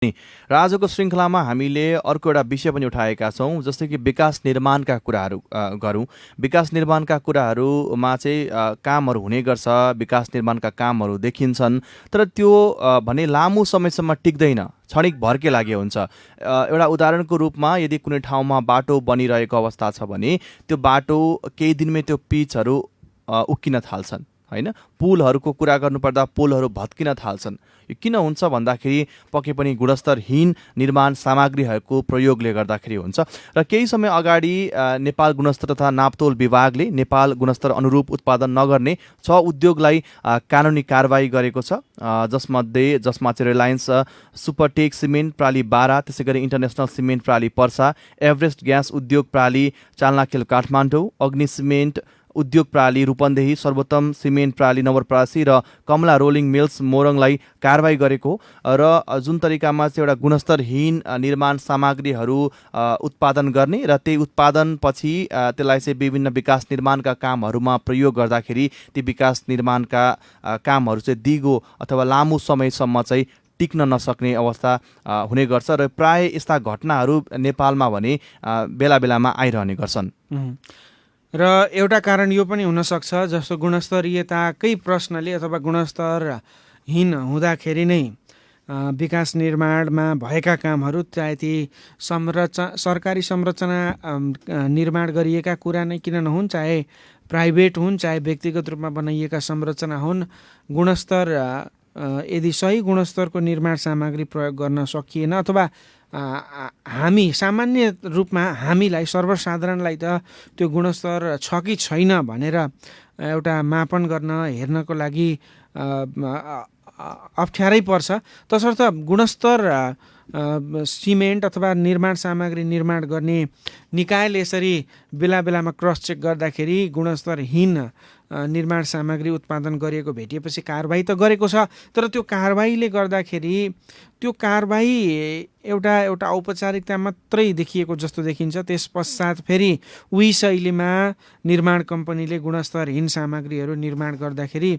र आजको श्रृङ्खलामा हामीले अर्को एउटा विषय पनि उठाएका छौँ, जस्तै कि विकास निर्माणका कुराहरू गरौँ। विकास निर्माणका कुराहरूमा चाहिँ कामहरू हुने गर्छ, विकास निर्माणका कामहरू देखिन्छन्, तर त्यो भने लामो समयसम्म टिक्दैन, क्षणिक भरकै लागि हुन्छ। एउटा उदाहरणको रूपमा यदि कुनै ठाउँमा बाटो बनिरहेको अवस्था छ भने त्यो बाटो केही दिनमै त्यो पिचहरू उक्किन थाल्छन्, होइन? पुलहरूको कुरा गर्नुपर्दा पुलहरू भत्किन थाल्छन्। यो किन हुन्छ भन्दाखेरि पक्कै पनि गुणस्तरहीन निर्माण सामग्रीहरूको प्रयोगले गर्दाखेरि हुन्छ। र केही समय अगाडि नेपाल गुणस्तर तथा नापतोल विभागले नेपाल गुणस्तर अनुरूप उत्पादन नगर्ने 6 उद्योगलाई कानुनी कारबाही गरेको छ, जसमा चाहिँ रिलायन्स सुपरटेक सिमेन्ट प्राली बारा, त्यसै गरी इन्टरनेसनल सिमेन्ट प्राली पर्सा, एभरेस्ट ग्यास उद्योग प्राली चाल्नाखेल काठमाडौँ, अग्नि सिमेन्ट उद्योग प्राली रूपन्देही, सर्वोत्तम सिमेन्ट प्राली नवलपरासी र कमला रोलिङ मिल्स मोरङलाई कारबाही गरेको। र जुन तरिकामा चाहिँ एउटा गुणस्तरहीन निर्माण सामग्रीहरू उत्पादन गर्ने र त्यही उत्पादनपछि त्यसलाई चाहिँ विभिन्न विकास निर्माणका कामहरूमा प्रयोग गर्दाखेरि ती विकास निर्माणका कामहरू चाहिँ दिगो अथवा लामो समयसम्म चाहिँ टिक्न नसक्ने अवस्था हुने गर्छ। र प्राय यस्ता घटनाहरू नेपालमा भने बेला बेलामा आइरहने गर्छन्। र एउटा कारण यो पनि हुनसक्छ, जस्तो गुणस्तरीयताकै प्रश्नले अथवा गुणस्तरहीन हुँदाखेरि नै विकास निर्माणमा भएका कामहरू, चाहे ती सरकारी संरचना निर्माण गरिएका कुरा नै किन नहुन्, चाहे प्राइभेट हुन्, चाहे व्यक्तिगत रूपमा बनाइएका संरचना हुन्, गुणस्तर यदि सही गुणस्तरको निर्माण सामग्री प्रयोग गर्न सकिएन अथवा हामी सामान्य रूपमा हामीलाई सर्वसाधारणलाई त त्यो गुणस्तर छ कि छैन भनेर एउटा मापन गर्न हेर्नको लागि अप्ठ्यारै पर्छ। तसर्थ गुणस्तर सिमेन्ट अथवा निर्माण सामग्री निर्माण गर्ने निकायले यसरी बेला बेलामा क्रस चेक गर्दाखेरि गुणस्तरहीन निर्माण सामग्री उत्पादन गरिएको भेटिएपछि कारबाही त गरेको छ, तर त्यो कारबाहीले गर्दाखेरि त्यो कारबाही एउटा औपचारिकता मात्रै देखिएको जस्तो देखिन्छ। त्यस पश्चात फेरि उही शैलीमा निर्माण कम्पनीले गुणस्तरहीन सामग्रीहरू निर्माण गर्दाखेरि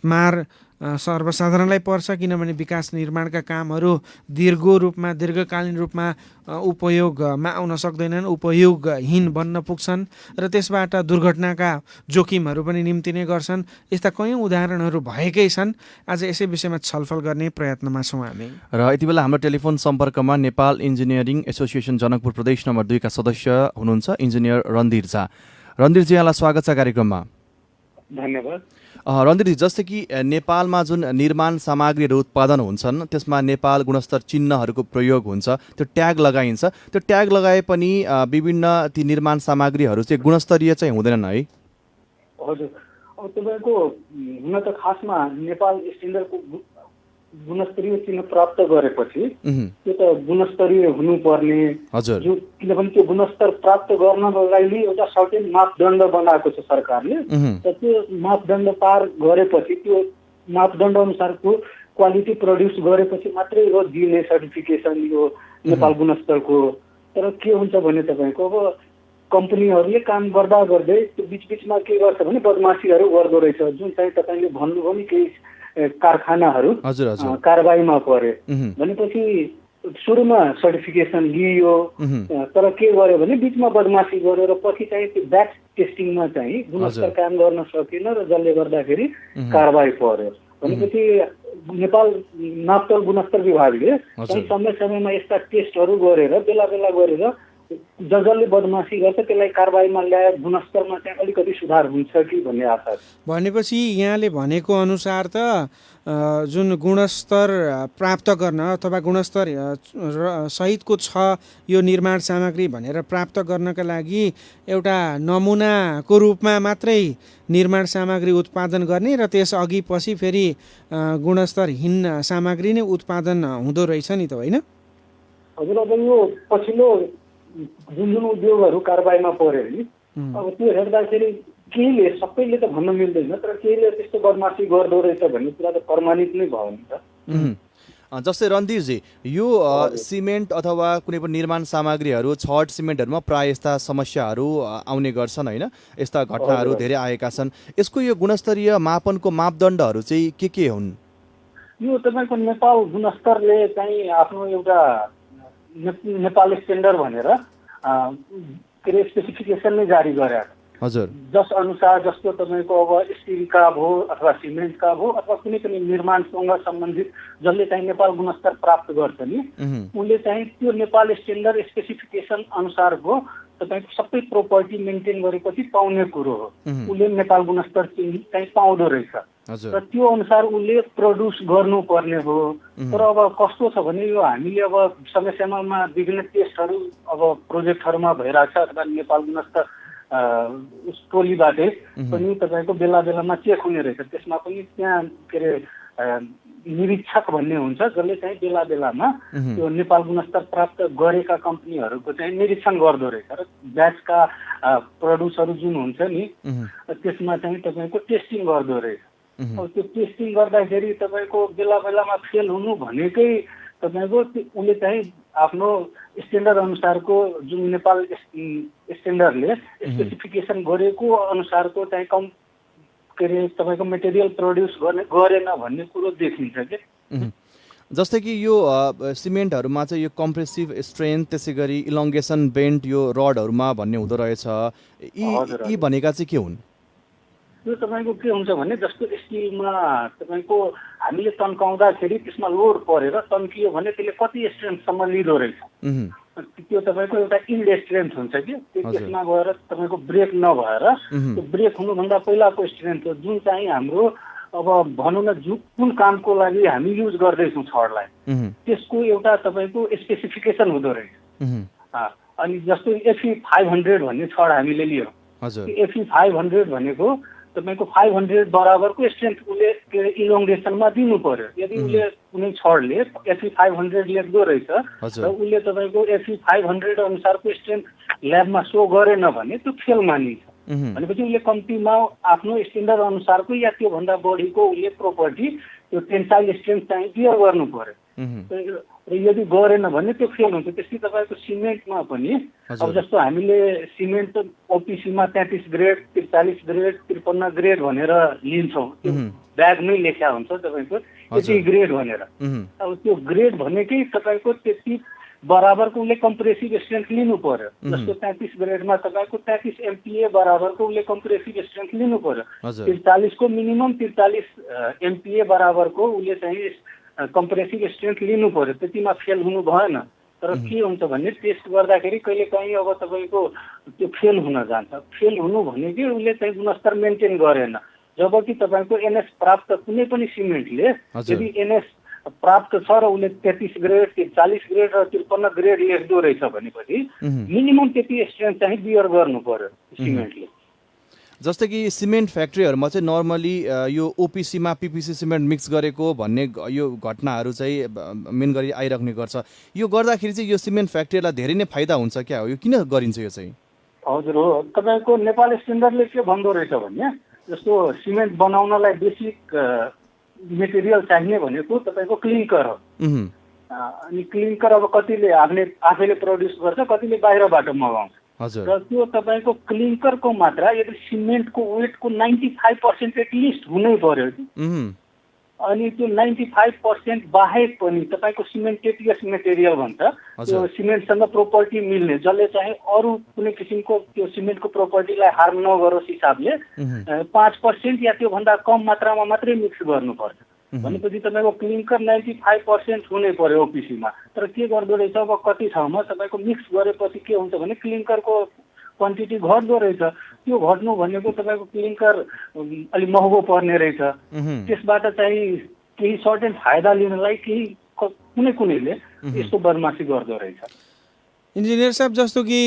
मार सर्वसाधारणलाई पर्छ, किनभने विकास निर्माणका कामहरू दीर्घकालीन रूपमा उपयोगमा आउन सक्दैनन्, उपयोगहीन बन्न पुग्छन् र त्यसबाट दुर्घटनाका जोखिमहरू पनि निम्तिने गर्छन्। यस्ता कयौँ उदाहरणहरू भएकै छन्। आज यसै विषयमा छलफल गर्ने प्रयत्नमा छौँ हामी। र यति बेला हाम्रो टेलिफोन सम्पर्कमा नेपाल इन्जिनियरिङ एसोसिएसन जनकपुर प्रदेश नम्बर 2 का सदस्य हुनुहुन्छ इन्जिनियर रणधीर झा। रणधीरजी, यहाँलाई स्वागत छ कार्यक्रममा। धन्यवाद। रणधीरजी, जस्तै कि नेपालमा जुन निर्माण सामग्रीहरू उत्पादन हुन्छन् त्यसमा नेपाल गुणस्तर चिन्हहरूको प्रयोग हुन्छ, त्यो ट्याग लगाइन्छ। त्यो ट्याग लगाए पनि विभिन्न ती निर्माण सामग्रीहरू चाहिँ गुणस्तरीय चाहिँ हुँदैनन् है? हजुर, अब तपाईँको हुन त खासमा नेपाल स्ट्यान्डर्डको गुणस्तरीय चिन्ह प्राप्त गरेपछि त्यो त गुणस्तरीय हुनुपर्ने, किनभने त्यो गुणस्तर प्राप्त गर्नलाई नै एउटा सर्टेन मापदण्ड बनाएको छ सरकारले। र त्यो मापदण्ड पार गरेपछि त्यो मापदण्ड अनुसारको क्वालिटी प्रड्युस गरेपछि मात्रै हो दिने सर्टिफिकेसन यो नेपाल गुणस्तरको। तर के हुन्छ भने तपाईँको अब कम्पनीहरूले काम गर्दा गर्दै त्यो बिचबिचमा के गर्छ भने बदमासीहरू गर्दो रहेछ, जुन चाहिँ तपाईँले भन्नुभयो नि केही कारखानाहरू कारबाहीमा परे भनेपछि सुरुमा सर्टिफिकेसन लिइयो, तर के गर्यो भने बिचमा बदमासी गर्यो र पछि चाहिँ त्यो ब्याक टेस्टिङमा चाहिँ गुणस्तर काम गर्न सकेन र जसले गर्दाखेरि कारबाही पर्यो। भनेपछि नेपाल नापतोल गुणस्तर विभागले समय समयमा यस्ता टेस्टहरू गरेर बेला बेला गरेर जसले बदमासी गर्छ त्यसलाई कारबाहीमा ल्याए गुणस्तरमा चाहिँ अलिकति सुधार हुन्छ कि भन्ने आशा छ। भनेपछि यहाँले भनेको अनुसार त जुन गुणस्तर प्राप्त गर्न अथवा गुणस्तर सहितको छ यो निर्माण सामग्री भनेर प्राप्त गर्नका लागि एउटा नमुनाको रूपमा मात्रै निर्माण सामग्री उत्पादन गर्ने र त्यस अघि पछि फेरि गुणस्तरहीन सामग्री नै उत्पादन हुँदो रहेछ नि त, होइन? हजुर, अब यो पछिल्लो जुन उद्योगहरू कारबाहीमा पर्यो नि, अब त्यो हेर्दाखेरि केहीले सबैले त भन्न मिल्दैन, तर केहीले त्यस्तो बदमासी गर्दो रहेछ भन्ने कुरा त प्रमाणित नै भयो नि त। जस्तै रणधीरजी, यो सिमेन्ट अथवा कुनै पनि निर्माण सामग्रीहरू छड सिमेन्टहरूमा प्राय यस्ता समस्याहरू आउने गर्छन्, होइन? यस्ता घटनाहरू धेरै आएका छन्। यसको यो गुणस्तरीय मापनको मापदण्डहरू चाहिँ के हुन्? यो तपाईँको नेपाल गुणस्तरले चाहिँ आफ्नो एउटा नेपाल स्ट्यान्डर्ड भनेर के अरे स्पेसिफिकेसन नै जारी गरे हजुर जस अनुसार जस्तो तपाईँको अब स्टिलका भयो अथवा सिमेन्टका भयो अथवा कुनै पनि निर्माणसँग सम्बन्धित जसले चाहिँ नेपाल गुणस्तर प्राप्त गर्छ नि उनले चाहिँ त्यो नेपाल स्ट्यान्डर्ड स्पेसिफिकेसन अनुसारको तपाईँको सबै प्रोपर्टी मेन्टेन गरेपछि पाउने कुरो हो उसले नेपाल गुणस्तर चाहिँ पाउँदो रहेछ र त्यो अनुसार उसले प्रड्युस गर्नुपर्ने हो तर अब कस्तो छ भने यो हामीले अब समय समयमा विभिन्न टेस्टहरू अब प्रोजेक्टहरूमा भइरहेको छ अथवा नेपाल गुणस्तर टोलीबाटै पनि तपाईँको बेला बेलामा चेक हुने रहेछ त्यसमा पनि त्यहाँ के अरे निरीक्षक भन्ने हुन्छ जसले चाहिँ बेला बेलामा त्यो नेपाल गुणस्तर प्राप्त गरेका कम्पनीहरूको चाहिँ निरीक्षण गर्दो रहेछ र ब्याचका प्रड्युसहरू जुन हुन्छ नि त्यसमा चाहिँ तपाईँको टेस्टिङ गर्दो रहेछ अब त्यो टेस्टिङ गर्दाखेरि तपाईँको बेला बेलामा फेल हुनु भनेकै तपाईँको उसले चाहिँ आफ्नो स्ट्यान्डर्ड अनुसारको जुन नेपाल स्ट्यान्डर्डले स्पेसिफिकेसन गरेको अनुसारको चाहिँ कम के अरे तपाईँको मेटेरियल प्रड्युस गरेन भन्ने कुरो देखिन्छ कि जस्तै कि यो सिमेन्टहरूमा चाहिँ यो कम्प्रेसिभ स्ट्रेन्थ त्यसै गरी इलोङ्गेसन बेन्ड यो रडहरूमा भन्ने हुँदो रहेछ यी भनेका चाहिँ के हुन् यो तपाईँको के हुन्छ भने जस्तो स्टिलमा तपाईँको हामीले तन्काउँदाखेरि त्यसमा लोड परेर तन्कियो भने त्यसले कति स्ट्रेन्थसम्म लिँदो रहेछ त्यो तपाईँको एउटा इल्ड स्ट्रेन्थ हुन्छ कि त्यसमा गएर तपाईँको ब्रेक नभएर त्यो ब्रेक हुनुभन्दा पहिलाको स्ट्रेन्थ हो जुन चाहिँ हाम्रो अब भनौँ न कुन कामको लागि हामी युज गर्दैछौँ छडलाई त्यसको एउटा तपाईँको स्पेसिफिकेसन हुँदो रहेछ अनि जस्तो एफई 500 भन्ने छड हामीले लियौँ एफई 500 भनेको तपाईँको 500 बराबरको स्ट्रेन्थ उसले इलोङ्गेसनमा दिनु पर्यो यदि उसले कुनै छडले एफई 500 लेख्दो रहेछ र उसले तपाईँको एफई 500 अनुसारको स्ट्रेन्थ ल्याबमा सो गरेन भने त्यो फेल मानिन्छ भनेपछि उसले कम्तीमा आफ्नो स्ट्यान्डर्ड अनुसारको या त्योभन्दा बढीको उसले प्रोपर्टी त्यो टेन्साइल स्ट्रेन्थ चाहिँ बियर गर्नु पर्यो र यदि गरेन भने त्यो फेल हुन्छ त्यसै तपाईँको सिमेन्टमा पनि अब जस्तो हामीले सिमेन्ट ओपिसीमा 33 ग्रेड 43 ग्रेड 53 ग्रेड भनेर लिन्छौँ त्यो ब्यागमै लेख्या हुन्छ तपाईँको यति ग्रेड भनेर अब त्यो ग्रेड भनेकै तपाईँको त्यति बराबरको उसले कम्प्रेसिभ स्ट्रेन्थ लिनु पर्यो जस्तो 33 ग्रेडमा तपाईँको 33 MPa बराबरको उसले कम्प्रेसिभ स्ट्रेन्थ लिनु पर्यो 43 को मिनिमम 43 MPa बराबरको उसले चाहिँ कम्प्रेसिभ स्ट्रेन्थ लिनु पर्यो त्यतिमा फेल हुनु भएन तर के हुन्छ भने टेस्ट गर्दाखेरि कहिले काहीँ अब तपाईँको त्यो फेल हुन जान्छ फेल हुनु भनेकै उसले चाहिँ गुणस्तर मेन्टेन गरेन जबकि तपाईँको एनएस प्राप्त कुनै पनि सिमेन्टले यदि एनएस प्राप्त छ र उसले 33 ग्रेड 40 ग्रेड र 53 ग्रेड लेख्दो रहेछ भनेपछि मिनिमम त्यति स्ट्रेन्थ चाहिँ बियर गर्नु पर्यो सिमेन्टले जस्तै कि सिमेन्ट फ्याक्ट्रीहरूमा चाहिँ नर्मली यो ओपिसीमा पिपिसी सिमेन्ट मिक्स गरेको भन्ने यो घटनाहरू चाहिँ मेन गरी आइराख्ने गर्छ यो गर्दाखेरि चाहिँ यो सिमेन्ट फ्याक्ट्रीलाई धेरै नै फाइदा हुन्छ क्या हो यो किन गरिन्छ यो चाहिँ हजुर हो तपाईँको नेपाल स्ट्यान्डर्डले के भन्दो रहेछ भने जस्तो सिमेन्ट बनाउनलाई बेसिक मेटेरियल चाहिने भनेको तपाईँको क्लिङ्कर हो अनि क्लिङ्कर अब कतिले आफैले प्रड्युस गर्छ कतिले बाहिरबाट मगाउँछ र त्यो तपाईँको क्लिङ्करको मात्रा यदि सिमेन्टको वेटको 95% एटलिस्ट हुनै पर्यो अनि त्यो 95% बाहेक पनि तपाईँको सिमेन्टेटियस मेटेरियल भन्छ त्यो सिमेन्टसँग प्रोपर्टी मिल्ने जसले चाहिँ अरू कुनै किसिमको त्यो सिमेन्टको प्रोपर्टीलाई हार्म नगरोस् हिसाबले 5% या त्योभन्दा कम मात्रामा मात्रै मिक्स गर्नुपर्छ भनेपछि तपाईँको क्लिङ्कर 95% हुनै पर्यो ओपिसीमा तर के गर्दो रहेछ अब कति ठाउँमा तपाईँको मिक्स गरेपछि के हुन्छ भने क्लिङ्करको क्वान्टिटी घट्दो रहेछ त्यो घट्नु भनेको तपाईँको क्लिङ्कर अलिक महँगो पर्ने रहेछ त्यसबाट चाहिँ केही सर्टेन फाइदा लिनलाई केही कुनैले यस्तो बदमासी गर्दो रहेछ इन्जिनियर साहब जस्तो कि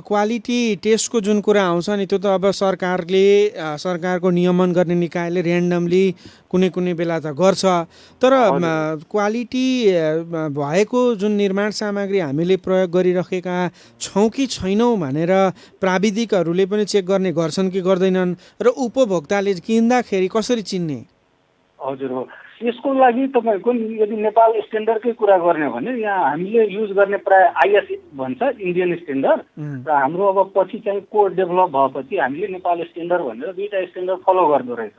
क्वालिटी टेस्टको जुन कुरा आउँछ नि त्यो त अब सरकारको नियमन गर्ने निकायले ऱ्यान्डमली कुनै बेला त गर्छ तर क्वालिटी भएको जुन निर्माण सामग्री हामीले प्रयोग गरिरहेका छौँ कि छैनौँ भनेर प्राविधिकहरूले पनि चेक गर्ने गर्छन् कि गर्दैनन् र उपभोक्ताले किन्दाखेरि कसरी चिन्ने हजुर हो यसको लागि तपाईँको यदि नेपाल स्ट्यान्डर्डकै कुरा गर्ने हो भने यहाँ हामीले युज गर्ने प्राय आइएस भन्छ इन्डियन स्ट्यान्डर्ड र हाम्रो अब पछि चाहिँ कोड डेभलप भएपछि हामीले नेपाल स्ट्यान्डर्ड भनेर दुईटा स्ट्यान्डर्ड फलो गर्दो रहेछ।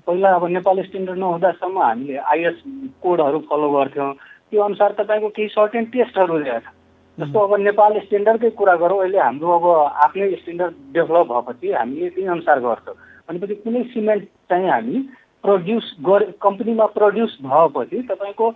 पहिला अब नेपाल स्ट्यान्डर्ड नहुँदासम्म हामीले आइएस कोडहरू फलो गर्थ्यौँ, त्यो अनुसार तपाईँको केही सर्टेन टेस्टहरू ल्याएको छ। जस्तो अब नेपाल स्ट्यान्डर्डकै कुरा गरौँ, अहिले हाम्रो अब आफ्नै स्ट्यान्डर्ड डेभलप भएपछि हामीले त्यही अनुसार गर्छौँ। भनेपछि कुनै सिमेन्ट चाहिँ हामी प्रड्युस कम्पनीमा प्रड्युस भएपछि तपाईँको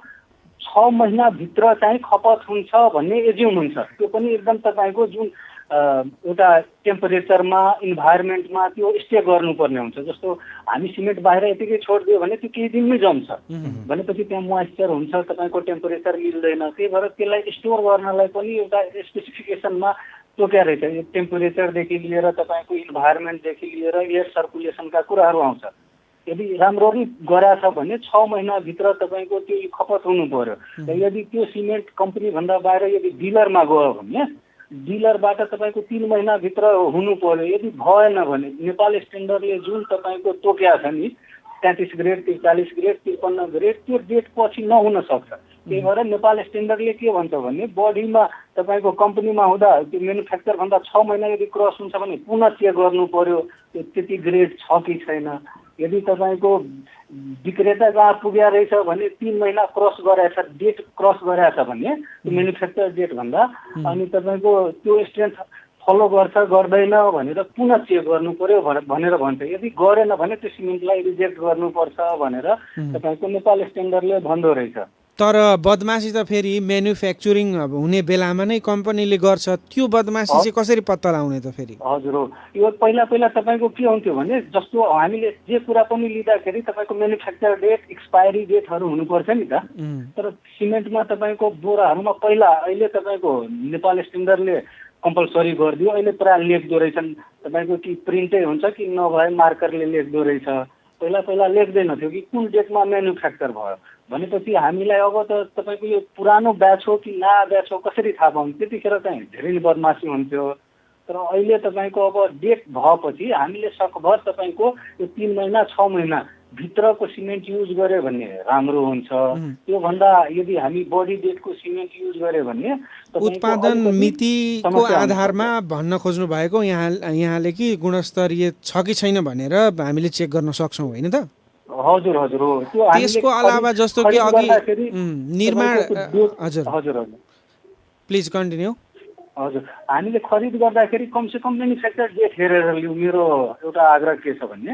6 महिनाभित्र चाहिँ खपत हुन्छ भन्ने एज्युम हुन्छ। त्यो पनि एकदम तपाईँको जुन एउटा टेम्परेचरमा इन्भाइरोमेन्टमा त्यो स्टे गर्नुपर्ने हुन्छ। जस्तो हामी सिमेन्ट बाहिर यतिकै छोडिदियो भने त्यो केही दिनमै जम्छ, भनेपछि त्यहाँ मोइस्चर हुन्छ, तपाईँको टेम्परेचर मिल्दैन। त्यही भएर त्यसलाई स्टोर गर्नलाई पनि एउटा स्पेसिफिकेसनमा तोक्या रहेछ। यो टेम्परेचरदेखि लिएर तपाईँको इन्भाइरोमेन्टदेखि लिएर एयर सर्कुलेसनका कुराहरू आउँछ। यदि राम्ररी गराछ भने 6 महिनाभित्र तपाईँको त्यो खपत हुनु पर्यो। र यदि त्यो सिमेन्ट कम्पनीभन्दा बाहिर यदि डिलरमा गयो भने डिलरबाट तपाईँको 3 महिनाभित्र हुनु पर्यो। यदि भएन भने नेपाल स्ट्यान्डर्डले जुन तपाईँको तोक्या छ नि 33 ग्रेड 43 ग्रेड 53 ग्रेड त्यो डेट पछि नहुन सक्छ। त्यही भएर नेपाल स्ट्यान्डर्डले के भन्छ भने बडीमा तपाईँको कम्पनीमा हुँदा त्यो म्यानुफ्याक्चरभन्दा 6 महिना यदि क्रस हुन्छ भने पुनः चेक गर्नु पर्यो त्यो त्यति ग्रेड छ कि छैन। यदि तपाईँको विक्रेता जहाँ पुग्या रहेछ भने 3 महिना क्रस गराएछ, डेट क्रस गराएछ भने त्यो म्यानुफ्याक्चर डेटभन्दा अनि तपाईँको त्यो स्ट्रेन्थ फलो गर्छ गर्दैन भनेर पुनः चेक गर्नु पर्यो भनेर भन्छ। यदि गरेन भने त्यो सिमेन्टलाई रिजेक्ट गर्नुपर्छ भनेर तपाईँको नेपाल स्ट्यान्डर्डले भन्दो रहेछ। तर बदमासी त फेरि म्यानुफ्याक्चरिङ हुने बेलामा नै कम्पनीले गर्छ, त्यो बदमासी चाहिँ कसरी पत्ता लगाउने त फेरि? हजुर हो, यो पहिला तपाईँको के हुन्थ्यो भने जस्तो हामीले जे कुरा पनि लिँदाखेरि तपाईँको म्यानुफ्याक्चर डेट एक्सपायरी डेटहरू हुनुपर्छ नि त। तर सिमेन्टमा तपाईँको बोराहरूमा पहिला अहिले तपाईँको नेपाल स्ट्यान्डर्डले कम्पलसरी गरिदियो। अहिले प्रायः लेख्दो रहेछन् तपाईँको कि प्रिन्टै हुन्छ कि नभए मार्करले लेख्दो रहेछ। पहिला लेख्दैन थियो कि कुन डेटमा म्यानुफ्याक्चर भयो भनेपछि हामीलाई अब त तपाईँको यो पुरानो ब्याच हो कि नयाँ ब्याच हो कसरी थाहा पाउनु? त्यतिखेर चाहिँ धेरै बदमासी हुन्थ्यो। तर अहिले तपाईँको अब डेट भएपछि हामीले सकभर तपाईँको यो 3 महिना 6 महिना भित्रको सिमेन्ट युज गर्यो भने राम्रो हुन्छ। त्योभन्दा यदि हामी बडी डेटको सिमेन्ट युज गर्यो भने उत्पादन मितिको आधारमा भन्न खोज्नु भएको यहाँले कि गुणस्तरीय छ कि छैन भनेर हामीले चेक गर्न सक्छौँ होइन त? हजुर हजुर हो। त्यसको अलावा जस्तो कि अघि निर्माण हजुर प्लिज कन्टिन्यू। हजुर, हामीले खरिद गर्दाखेरि कमसेकम म्यानुफ्याक्चर डेट हेरेर लिउँ। मेरो एउटा आग्रह के छ भने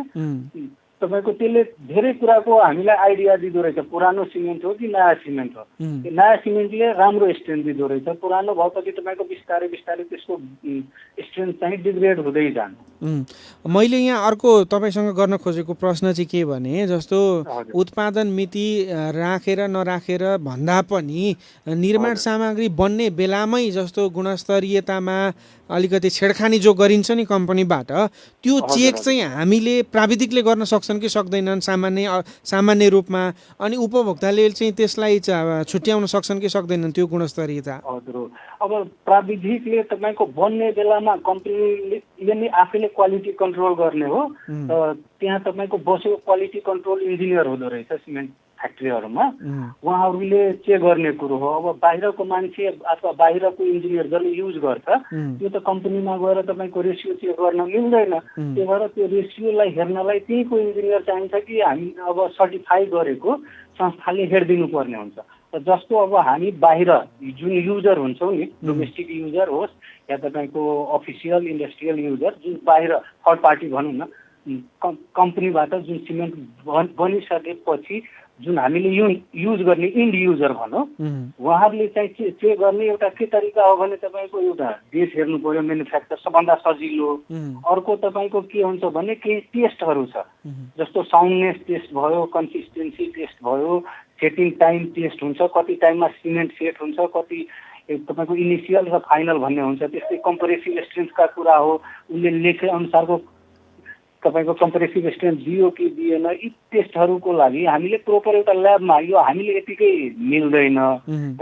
तपाईँको त्यसले धेरै कुराको हामीलाई आइडिया दिँदो रहेछ। पुरानो सिमेन्ट हो कि नयाँ सिमेन्ट हो, नयाँ सिमेन्टले राम्रो स्ट्रेन्थ दिँदो रहेछ। पुरानो भएपछि तपाईँको बिस्तारै त्यसको स्ट्रेन्थ चाहिँ डिग्रेड हुँदै जान्छ। मैले यहाँ अर्को तपाईँसँग गर्न खोजेको प्रश्न चाहिँ के भने जस्तो उत्पादन मिति राखेर नराखेर भन्दा पनि निर्माण सामग्री बन्ने बेलामै जस्तो गुणस्तरीयतामा अलिकति छेडखानी जो गरिन्छ नि कम्पनीबाट त्यो चेक चाहिँ हामीले प्राविधिकले गर्न सक्छन् कि सक्दैनन् सामान्य रूपमा? अनि उपभोक्ताले चाहिँ त्यसलाई छुट्याउन सक्छन् कि सक्दैनन् त्यो गुणस्तरीयता? हजुर, अब प्राविधिकले तपाईँको बन्ने बेलामा कम्पनीले नै आफैले क्वालिटी कन्ट्रोल गर्ने हो। त्यहाँ तपाईँको बसेको क्वालिटी कन्ट्रोल इन्जिनियर हुँदो रहेछ सिमेन्ट फ्याक्ट्रीहरूमा, उहाँहरूले चेक गर्ने कुरो हो। अब बाहिरको मान्छे अथवा बाहिरको इन्जिनियर जसले युज गर्छ त्यो त कम्पनीमा गएर तपाईँको रेसियो चेक गर्न मिल्दैन। त्यही भएर त्यो रेसियोलाई हेर्नलाई त्यहीँको इन्जिनियर चाहिन्छ कि हामी अब सर्टिफाई गरेको संस्थाले हेरिदिनु पर्ने हुन्छ। जस्तो अब हामी बाहिर जुन युजर हुन्छौँ नि, डोमेस्टिक युजर होस् या तपाईँको अफिसियल इन्डस्ट्रियल युजर, जुन बाहिर थर्ड पार्टी भनौँ न, कम्पनीबाट जुन सिमेन्ट बनिसकेपछि जुन हामीले युज गर्ने इन्ड युजर भनौँ, उहाँहरूले चाहिँ चेक गर्ने एउटा के तरिका हो भने तपाईँको एउटा डेट हेर्नु पर्यो, म्यानुफ्याक्चर सबभन्दा सजिलो। अर्को तपाईँको के हुन्छ भने केही टेस्टहरू छ, जस्तो साउन्डनेस टेस्ट भयो, कन्सिस्टेन्सी टेस्ट भयो, सेटिङ टाइम टेस्ट हुन्छ, कति टाइममा सिमेन्ट सेट हुन्छ, कति तपाईँको इनिसियल र फाइनल भन्ने हुन्छ। त्यस्तै कम्प्रेसिभ स्ट्रेन्थका कुरा हो, उसले लेखे अनुसारको तपाईँको कम्प्रेसिभ स्ट्रेन्थ दियो कि दिएन, यी टेस्टहरूको लागि हामीले प्रोपर एउटा ल्याबमा, यो हामीले यतिकै मिल्दैन,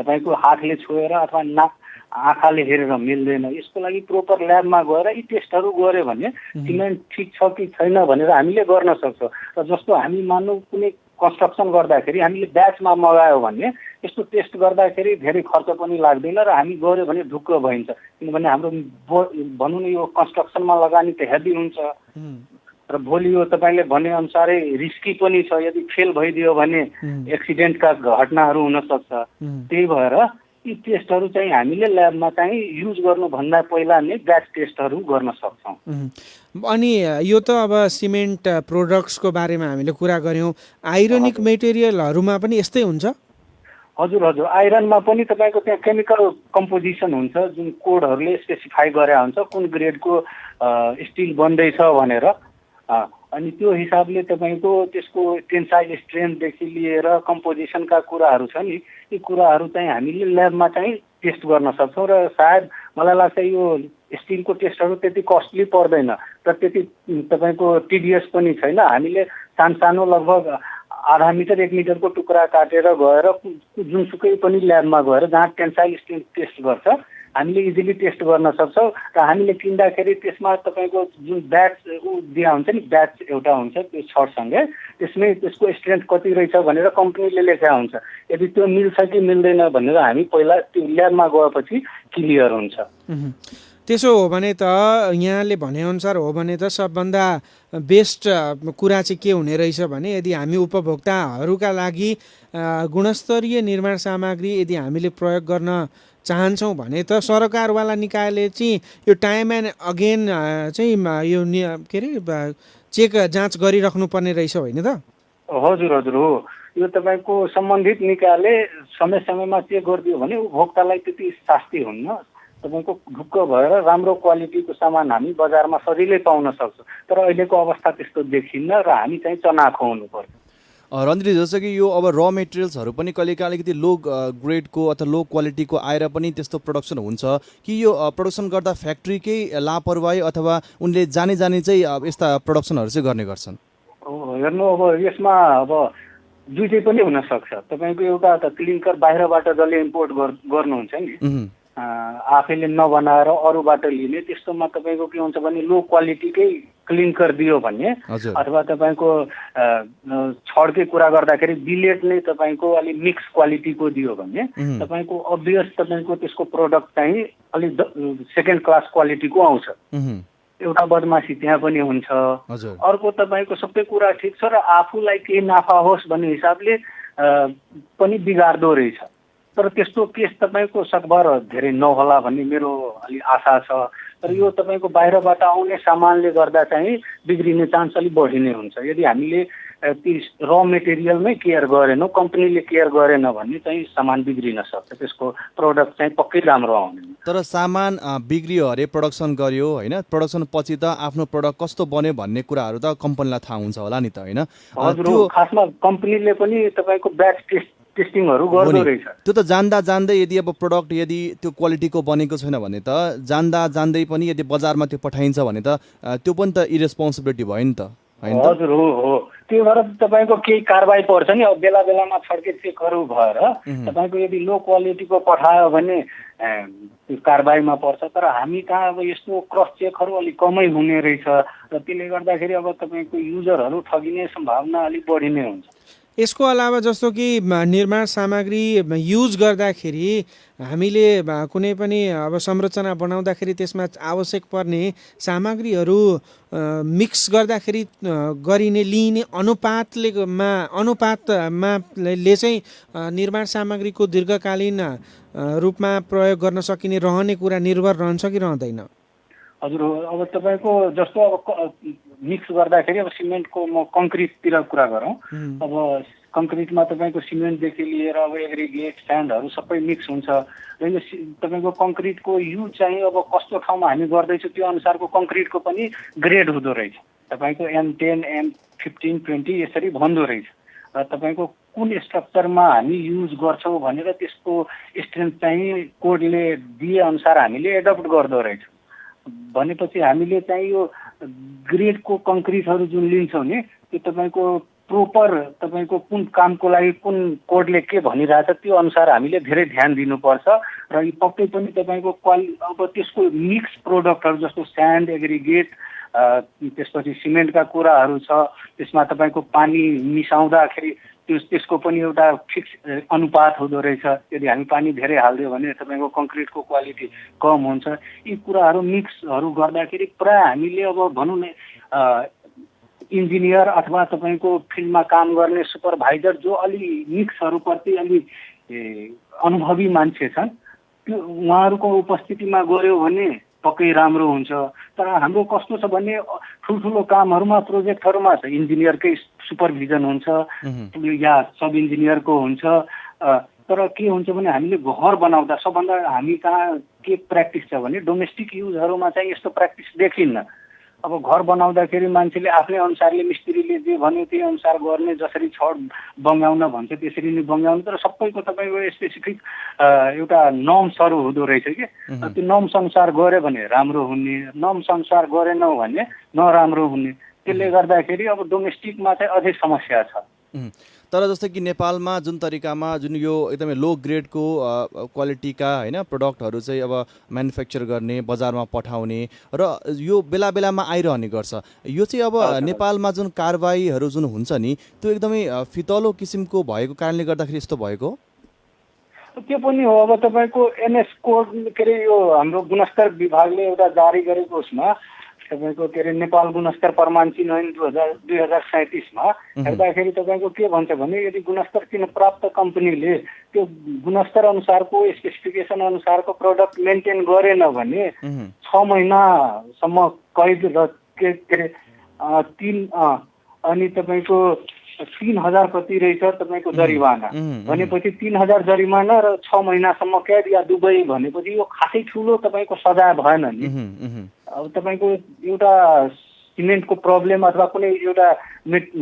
तपाईँको हातले छोएर अथवा आँखाले हेरेर मिल्दैन, यसको लागि प्रोपर ल्याबमा गएर यी टेस्टहरू गऱ्यो भने सिमेन्ट ठिक छ कि छैन भनेर हामीले गर्न सक्छौँ। र जस्तो हामी मानौँ कुनै कन्स्ट्रक्सन गर्दाखेरि हामीले ब्याचमा मगायो भने यस्तो टेस्ट गर्दाखेरि धेरै खर्च पनि लाग्दैन र हामी गऱ्यो भने ढुक्क भइन्छ। किनभने हाम्रो भनौँ न यो कन्स्ट्रक्सनमा लगानी त हेभी हुन्छ र भोलि यो तपाईँले भनेअनुसारै रिस्की पनि छ। यदि फेल भइदियो भने एक्सिडेन्टका घटनाहरू हुनसक्छ। त्यही भएर यी टेस्टहरू चाहिँ हामीले ल्याबमा चाहिँ युज गर्नुभन्दा पहिला नै ब्याच टेस्टहरू गर्न सक्छौँ। अनि यो त अब सिमेन्ट प्रोडक्ट्सको बारेमा हामीले कुरा गऱ्यौँ। आइरोनिक मेटेरियलहरूमा पनि यस्तै हुन्छ? हजुर हजुर, आइरनमा पनि तपाईँको त्यहाँ केमिकल कम्पोजिसन हुन्छ जुन कोडहरूले स्पेसिफाई गरे हुन्छ कुन ग्रेडको स्टिल बन्दैछ भनेर। अनि त्यो हिसाबले तपाईँको त्यसको टेन्साइल स्ट्रेन्थदेखि लिएर कम्पोजिसनका कुराहरू छ नि, यी कुराहरू चाहिँ हामीले ल्याबमा चाहिँ टेस्ट गर्न सक्छौँ र सायद मलाई लाग्छ यो स्टिलको टेस्टहरू त्यति कस्टली पर्दैन र त्यति तपाईँको टिडिएस पनि छैन। हामीले सानो लगभग आधा मिटर 1 मिटरको टुक्रा काटेर गएर जुनसुकै पनि ल्याबमा गएर जहाँ टेन्साइल स्ट्रेन्थ टेस्ट गर्छ हामीले इजिली टेस्ट गर्न सक्छौँ र हामीले किन्दाखेरि त्यसमा तपाईँको जुन ब्याच दिया हुन्छ नि, ब्याच एउटा हुन्छ त्यो छडसँगै, त्यसमै त्यसको स्ट्रेन्थ कति रहेछ भनेर कम्पनीले लेखा हुन्छ। यदि त्यो मिल्छ कि मिल्दैन भनेर हामी पहिला त्यो ल्याबमा गएपछि क्लियर हुन्छ। त्यसो हो भने त यहाँले भनेअनुसार हो भने त सबभन्दा बेस्ट कुरा चाहिँ के हुने रहेछ भने यदि हामी उपभोक्ताहरूका लागि गुणस्तरीय निर्माण सामग्री यदि हामीले प्रयोग गर्न चाहन्छौँ भने त सरकारवाला निकायले चाहिँ यो टाइम एन्ड अगेन चाहिँ यो के अरे चेक जाँच गरिराख्नु पर्ने रहेछ होइन त? हजुर हजुर हो, यो तपाईँको सम्बन्धित निकायले समय समयमा चेक गरिदियो भने उपभोक्तालाई त्यति शास्ति हुन्न। तपाईँको ढुक्क भएर राम्रो क्वालिटीको सामान हामी बजारमा सजिलै पाउन सक्छौँ। तर अहिलेको अवस्था त्यस्तो देखिन्न र हामी चाहिँ चनाखो हुनुपर्छ। रन्जनी, जस्तो कि यो अब र मेटेरियल्सहरू पनि कहिलेकाहीँ अलिकति लो ग्रेडको अथवा लो क्वालिटीको आएर पनि त्यस्तो प्रोडक्सन हुन्छ कि यो प्रोडक्सन गर्दा फ्याक्ट्रीकै लापरवाही अथवा उनले जाने चाहिँ यस्ता प्रोडक्सनहरू चाहिँ गर्ने गर्छन्? हेर्नु, अब यसमा अब दुइटै पनि हुनसक्छ। तपाईँको एउटा त क्लिङ्कर बाहिरबाट जसले इम्पोर्ट गर्नुहुन्छ नि, आफैले नबनाएर अरूबाट लिने, त्यस्तोमा तपाईँको के हुन्छ भने लो क्वालिटीकै क्लिङ्कर दियो भने अथवा तपाईँको छडकै कुरा गर्दाखेरि बिलेट नै तपाईँको अलिक मिक्स क्वालिटीको दियो भने तपाईँको अभियस तपाईँको त्यसको प्रोडक्ट चाहिँ अलिक सेकेन्ड क्लास क्वालिटीको आउँछ। एउटा बदमासी त्यहाँ पनि हुन्छ। अर्को तपाईँको सबै कुरा ठिक छ र आफूलाई केही नाफा होस् भन्ने हिसाबले पनि बिगार्दो रहेछ। तर त्यस्तो केस तपाईँको सकभर धेरै नहोला भन्ने मेरो अलिक आशा छ। तर यो तपाईँको बाहिरबाट आउने सामानले गर्दा चाहिँ बिग्रिने चान्स अलिक बढी नै हुन्छ। यदि हामीले ती र मेटेरियलमै केयर गरेनौँ, कम्पनीले केयर गरेन भने चाहिँ सामान बिग्रिन सक्छ, त्यसको प्रोडक्ट चाहिँ पक्कै राम्रो आउँदैन। तर सामान बिग्रियो अरे प्रोडक्सन गर्यो होइन, प्रोडक्सन पछि त आफ्नो प्रोडक्ट कस्तो बन्यो भन्ने कुराहरू त कम्पनीलाई थाहा हुन्छ होला नि त होइन? हजुर, खासमा कम्पनीले पनि तपाईँको ब्याच टेस्टिङहरू गर्दो रहेछ। त्यो त जान्दै यदि अब प्रोडक्ट यदि त्यो क्वालिटीको बनेको छैन भने त जान्दै पनि यदि बजारमा त्यो पठाइन्छ भने त त्यो पनि त इरेस्पोन्सिबिलिटी भयो नि त होइन? हजुर हो, त्यो भएर तपाईँको केही कारबाही पर्छ नि। अब बेला बेलामा छड्के चेकहरू भएर तपाईँको यदि लो क्वालिटीको पठायो भने कारबाहीमा पर्छ। तर हामी कहाँ अब यस्तो क्रस चेकहरू अलिक कमै हुने रहेछ र त्यसले गर्दाखेरि अब तपाईँको युजरहरू ठगिने सम्भावना अलिक बढी नै हुन्छ। यसको अलावा जस्तो कि निर्माण सामग्री युज गर्दाखेरि हामीले कुनै पनि अब संरचना बनाउँदाखेरि त्यसमा आवश्यक पर्ने सामग्रीहरू मिक्स गर्दाखेरि गरिने लिइने अनुपातमा चाहिँ निर्माण सामग्रीको दीर्घकालीन रूपमा प्रयोग गर्न सकिने रहने कुरा निर्भर रहन्छ कि रहँदैन? हजुर, अब तपाईँको जस्तो अब मिक्स गर्दाखेरि अब सिमेन्टको म कङ्क्रिटतिर कुरा गरौँ। अब कङ्क्रिटमा तपाईँको सिमेन्टदेखि लिएर अब एग्रिगेट स्यान्डहरू सबै मिक्स हुन्छ र यो तपाईँको कङ्क्रिटको युज चाहिँ अब कस्तो ठाउँमा हामी गर्दैछौँ त्यो अनुसारको कङ्क्रिटको पनि ग्रेड हुँदो रहेछ। तपाईँको M10, M15, 20 यसरी भन्दो रहेछ र तपाईँको कुन स्ट्रक्चरमा हामी युज गर्छौँ भनेर त्यसको स्ट्रेन्थ चाहिँ कोडले दिए अनुसार हामीले एडप्ट गर्दो रहेछ। भनेपछि हामीले चाहिँ यो ग्रेडको कङ्क्रिटहरू जुन लिन्छौँ नि, त्यो तपाईँको प्रोपर तपाईँको कुन कामको लागि कुन कोडले के भनिरहेछ त्यो अनुसार हामीले धेरै ध्यान दिनुपर्छ र यो पक्कै पनि तपाईँको अब त्यसको मिक्स प्रोडक्टहरू जस्तो स्यान्ड, एग्रिगेट, त्यसपछि सिमेन्टका कुराहरू छ, त्यसमा तपाईँको पानी मिसाउँदाखेरि त्यसको पनि एउटा फिक्स अनुपात हुँदो रहेछ। यदि हामी पानी धेरै हालिदियो भने तपाईँको कङ्क्रिटको क्वालिटी कम हुन्छ। यी कुराहरू मिक्सहरू गर्दाखेरि प्राय हामीले अब भनौँ न इन्जिनियर अथवा तपाईँको फिल्डमा काम गर्ने सुपरभाइजर जो अलि मिक्सहरूप्रति अलि अनुभवी मान्छे छन्, त्यो उहाँहरूको उपस्थितिमा गऱ्यो भने पक्कै राम्रो हुन्छ। तर हाम्रो कस्तो छ भने ठुल्ठुलो कामहरूमा प्रोजेक्टहरूमा त इन्जिनियरकै सुपरभिजन हुन्छ या सब इन्जिनियरको हुन्छ। तर के हुन्छ भने हामीले घर बनाउँदा सबभन्दा हामी कहाँ के प्र्याक्टिस छ भने डोमेस्टिक युजहरूमा चाहिँ यस्तो प्र्याक्टिस देखिन्न। अब घर बनाउँदाखेरि मान्छेले आफ्नै अनुसारले मिस्त्रीले जे भन्यो त्यही अनुसार गर्ने, जसरी छड बङ्गाउन भन्छ त्यसरी नै बङ्गाउनु। तर सबैको तपाईँको स्पेसिफिक एउटा नर्म्सहरू हुँदो रहेछ कि त्यो नर्म्स अनुसार गऱ्यो भने राम्रो हुने, नर्म्स अनुसार गरेनौँ भने नराम्रो हुने। त्यसले गर्दाखेरि अब डोमेस्टिकमा चाहिँ अझै समस्या छ। तर जस्तै कि नेपालमा जुन तरिकामा जुन यो एकदमै लो ग्रेडको क्वालिटीका होइन प्रोडक्टहरू चाहिँ अब म्यानुफ्याक्चर गर्ने, बजारमा पठाउने र यो बेला बेलामा आइरहने गर्छ। यो चाहिँ अब नेपालमा जुन कारबाहीहरू जुन हुन्छ नि त्यो एकदमै फितलो किसिमको भएको कारणले गर्दाखेरि यस्तो भएको त्यो पनि हो। अब तपाईँको एनएस कोड के अरे यो हाम्रो गुणस्तर विभागले एउटा जारी गरेको उसमा तपाईँको के अरे नेपाल गुणस्तर प्रमाण चिन्ह ऐन 2037मा हेर्दाखेरि तपाईँको के भन्छ भने यदि गुणस्तर चिन्ह प्राप्त कम्पनीले त्यो गुणस्तर अनुसारको स्पेसिफिकेसन अनुसारको प्रडक्ट मेन्टेन गरेन भने 6 महिनासम्म कैद र के अरे अनि तपाईँको 3000 कति रहेछ तपाईँको जरिवाना भनेपछि 3000 जरिवाना र 6 महिनासम्म कैद या दुबई भनेपछि यो खासै ठुलो तपाईँको सजाय भएन नि। अब तपाईँको एउटा सिमेन्टको प्रब्लम अथवा कुनै एउटा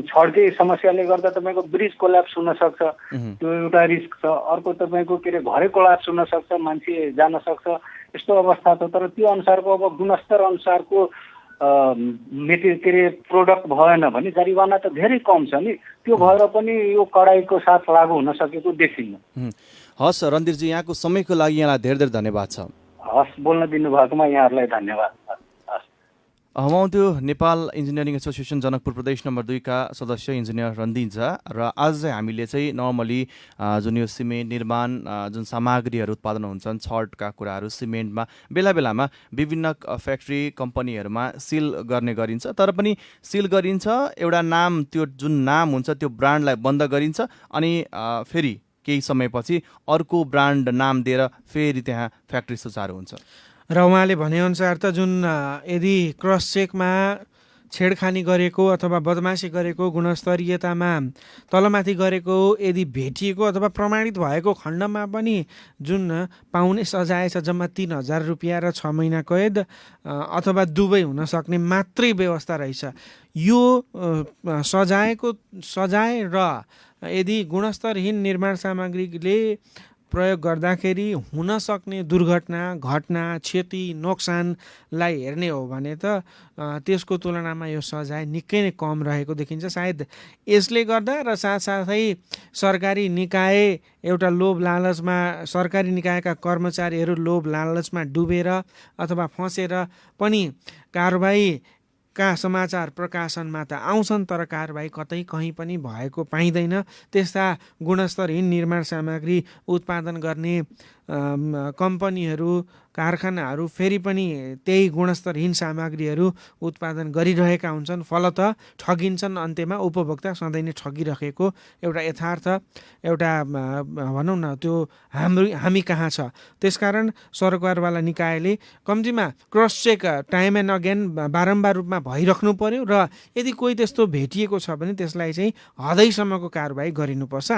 छड्के समस्याले गर्दा तपाईँको ब्रिज कोल्याप्स हुन सक्छ, त्यो एउटा रिस्क छ। अर्को तपाईँको के अरे घरै कोल्याप्स हुन सक्छ, मान्छे जान सक्छ, यस्तो अवस्था छ। तर त्यो अनुसारको अब गुणस्तर अनुसारको के अरे प्रोडक्ट भएन भने जरिवाना त धेरै कम छ नि। त्यो भएर पनि यो कडाइको साथ लागू हुन सकेको देखिन्न। हस् रणधीरजी, यहाँको समयको लागि यहाँलाई धेरै धेरै धन्यवाद छ। हस्, बोल्न दिनुभएकोमा यहाँहरूलाई धन्यवाद। हुनुहुन्थ्यो नेपाल इन्जिनियरिङ एसोसिएसन जनकपुर प्रदेश नम्बर 2 का सदस्य इन्जिनियर रणधीर झा। र आज चाहिँ हामीले चाहिँ नर्मली जुन यो सिमेन्ट निर्माण जुन सामग्रीहरू उत्पादन हुन्छन्, छडका कुराहरू सिमेन्टमा बेला बेलामा विभिन्न फ्याक्ट्री कम्पनीहरूमा सिल गर्ने गरिन्छ। तर पनि सिल गरिन्छ, एउटा नाम, त्यो जुन नाम हुन्छ त्यो ब्रान्डलाई बन्द गरिन्छ अनि फेरि केही समयपछि अर्को ब्रान्ड नाम दिएर फेरि त्यहाँ फ्याक्ट्री सुचारू हुन्छ। र उहाँले भनेअनुसार त जुन यदि क्रस चेकमा छेडखानी गरेको अथवा बदमासी गरेको, गुणस्तरीयतामा तलमाथि गरेको यदि भेटिएको अथवा प्रमाणित भएको खण्डमा पनि जुन पाउने सजाय छ जम्मा 3000 रुपियाँ र 6 महिना कैद अथवा दुबई हुन सक्ने मात्रै व्यवस्था रहेछ। यो सजाय र यदि गुणस्तरहीन निर्माण सामग्रीले प्रयोग गर्दाखेरि हुन सक्ने दुर्घटना, घटना, क्षति, नोक्सानलाई हेर्ने हो भने त त्यसको तुलनामा यो सजाय निकै नै कम रहेको देखिन्छ। सायद यसले गर्दा र साथसाथै सरकारी निकाय एउटा लोभ लालचमा, सरकारी निकायका कर्मचारीहरू लोभ लालचमा डुबेर अथवा फँसेर पनि कारबाहीका समाचार प्रकाशनमा त आउँछन् तर कारबाही कतै कहीँ पनि भएको पाइँदैन। त्यस्ता गुणस्तरहीन निर्माण सामग्री उत्पादन गर्ने कम्पनीहरू, कारखानाहरू फेरि पनि त्यही गुणस्तरहीन सामग्रीहरू उत्पादन गरिरहेका हुन्छन्, फलत ठगिन्छन्। अन्त्यमा उपभोक्ता सधैँ नै ठगिरहेको एउटा यथार्थ, एउटा भनौँ न त्यो हामी कहाँ छ। त्यसकारण सरकारवाला निकायले कम्तीमा cross check time and again बारम्बार रूपमा भइराख्नु पर्यो र यदि कोही त्यस्तो भेटिएको छ भने त्यसलाई चाहिँ हदैसम्मको कारबाही गरिनुपर्छ।